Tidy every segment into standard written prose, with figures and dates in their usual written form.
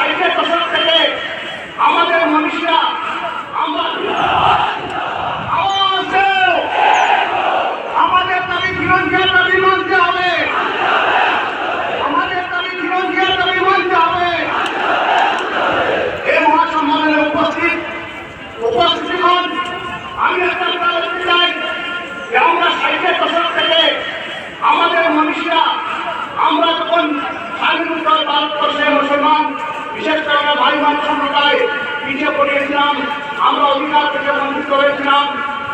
ষাটের দশক থেকে আমাদের মানুষরা আমরা আমাদের দাবি চিরঞ্জিয়ার দাবি মানতে হবে, আমাদের দাবি চিরঞ্জিয়ার দাবি মানতে হবে। এই মহাসম্মেলনে উপস্থিতিগণ, আমি একটা কথা বলতে চাই যে আমরা ষাটের দশক থেকে আমাদের মানুষরা আমরা যখন স্বাধীনতার ভারতবর্ষের মুসলমান বিশেষ করে ভাই ভাই সম্প্রদায় পিছিয়ে পড়িয়েছিলাম, আমরা অধিকার থেকে বঞ্চিত হয়েছিলাম,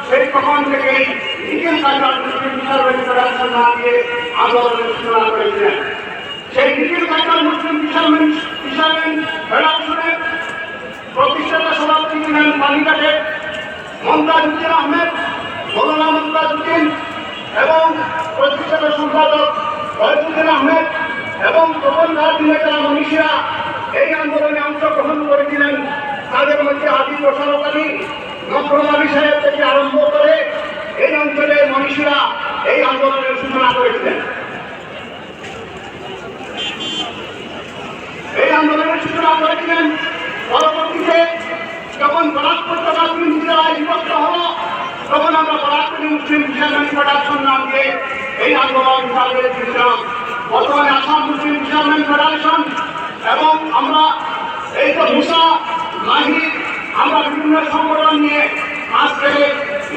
সেই তখন থেকেই নিখিল কালচার মুসলিম ফিশারম্যান ফেডারেশন না দিয়ে আন্দোলনের সূচনা করেছিলেন। সেই নিখিল কালচার মুসলিম ফিশারম্যান ফেডারেশনের প্রতিষ্ঠাতা সভাপতি ছিলেন পানিঘাটের মমতাজ উদ্দিন আহমেদ, মৌলানা মমতাজ উদ্দিন, এবং প্রতিষ্ঠাতা সম্পাদক ফয়জুদ্দিন আহমেদ এবং তখনকার দিনে যারা মনীষীরা এই আন্দোলনে অংশগ্রহণ করেছিলেন তাদের মধ্যে আদি প্রসারক আলী, নকরুল আলী সাহেব থেকে আরম্ভ করে এই অঞ্চলের মনীষীরা এই আন্দোলনের সূচনা করেছিলেন। এই আন্দোলনের সূচনা করেছিলেন। পরবর্তীতে যখন বরাকপুর তথা তিন জেলায় বিভক্ত হল, তখন আমরা বরাকপুর মুসলিম ফিশারম্যান ফেডারেশন নাম দিয়ে এই আন্দোলন চালিয়ে দিয়েছিলাম। বর্তমানে আসাম মুসলিম ফিশারম্যান ফেডারেশন এবং আমরা এই তো মুসা মাহির আমরা বিভিন্ন সংগঠন নিয়ে আজকে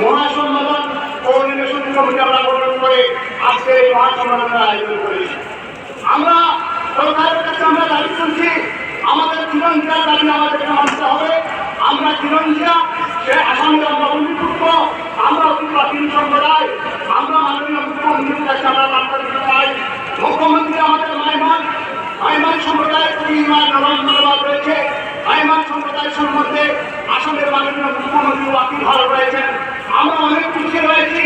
মহাসম্মেলন কোঅর্ডিনেশন কমিটি আমরা গঠন করে আজকে এই মহাসম্মেলনের আয়োজন করেছি। আমরা সরকারের কাছে আমরা দাবি করছি, আমাদের চিরঞ্জিয়ার দাবি আমাদেরকে মানতে হবে। আমরা চিরঞ্জিয়া, সে আসামের আমরা অভিযুক্ত, আমরা অতি প্রাচীন সম্প্রদায়, আমরা মাননীয় মুখ্যমন্ত্রীর কাছে আমরা বার্তা দিতে চাই। মুখ্যমন্ত্রী আমাদের মাইমান সম্প্রদায়ের প্রতি নরম মনোভাব রয়েছে। মাইমান সম্প্রদায় সম্বন্ধে আসামের মাননীয় মুখ্যমন্ত্রী অতি ভালো রয়েছেন। আমরা অনেক পিছিয়ে রয়েছি।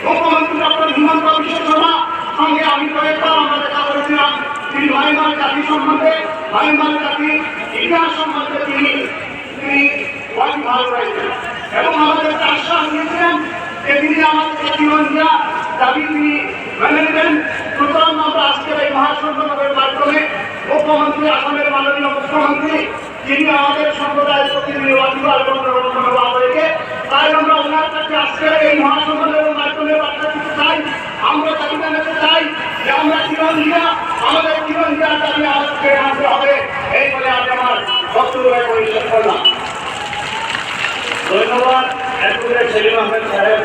মুখ্যমন্ত্রী ডক্টর হিমন্ত বিশ্ব শর্মা সঙ্গে আমি কয়েকবার আমরা দেখা করেছিলাম। তিনি মাইমান জাতি সম্বন্ধে, মাইমান জাতির ইতিহাস সম্বন্ধে তিনি অতি ভালো রয়েছেন এবং আমাদেরকে আশ্বাস দিয়েছিলেন যে তিনি আমাদের চিরঞ্জিয়া দাবি তিনি মেনে নেবেন। সুতরাং আমরা আজকের এই মহাসম্মেলনের মাধ্যমে মুখ্যমন্ত্রী, আসামের মাননীয় মুখ্যমন্ত্রী, যিনি আমাদের সম্প্রদায়ের প্রতি নির্বাচিত এবং মনোভাব রয়েছে, তাই আমরা ওনার কাছে আজকের এই মহাসম্মেলনের মাধ্যমে বার্তা দিতে চাই। আমরা দাবি জানাতে চাই যে আমরা চিরঞ্জিয়া, আমাদের চিরঞ্জিয়ার দাবি আমাদেরকে মানতে হবে। এই বলে আজ আমার বক্তব্য পরিশেষ করলাম। ধন্যবাদ অ্যাডভোকেট সেলিম আহমেদ সাহেব।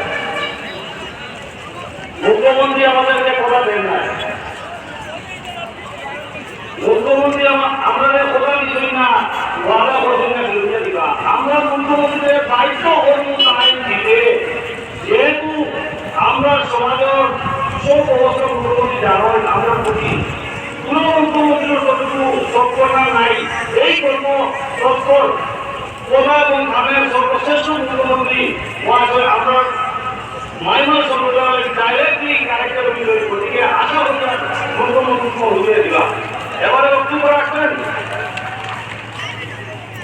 মুখ্যমন্ত্রী আমাদেরকে কথা দেন না, মুখ্যমন্ত্রী আমাদের কথা দিচ্ছেন না, ওয়াদা করছেন না বিরুদ্ধে দিবা। আমরা মুখ্যমন্ত্রীদের দায়িত্ব করবো আইন দিতে, যেহেতু আমরা সমাজের সব অবস্থা মুখ্যমন্ত্রী জানেন, আমরা বুঝি কোন মুখ্যমন্ত্রীর কতটুকু তৎপরতা নাই। এই কর্ম তৎপর কোনা এবং ধানের সর্বশ্রেষ্ঠ মুখ্যমন্ত্রী আমরা মাইনর সম্প্রদায়ের ডাইরেক্টলি ক্যারেক্টার বিজয়ী গতিকে আশা হচ্ছে মুখ্যমন্ত্রী বুঝিয়ে দিলাম। এবারে বক্তব্য রাখবেন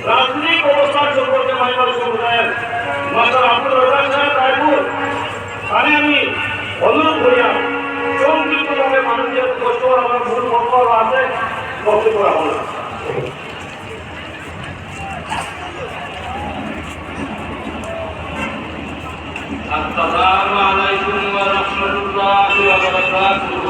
রাজনৈতিক অবস্থান সম্পর্কে মাইনর সম্প্রদায়ের মাস্টার আব্দুল রাজাক সাহেব রায়পুর। আমি অনুরোধ করিয়া সংক্ষিপ্তভাবে মানুষের কষ্ট আমার মূল বক্তব্য আছে বক্তব্য রাখলাম। Assalamualaikum warahmatullahi wabarakatuh.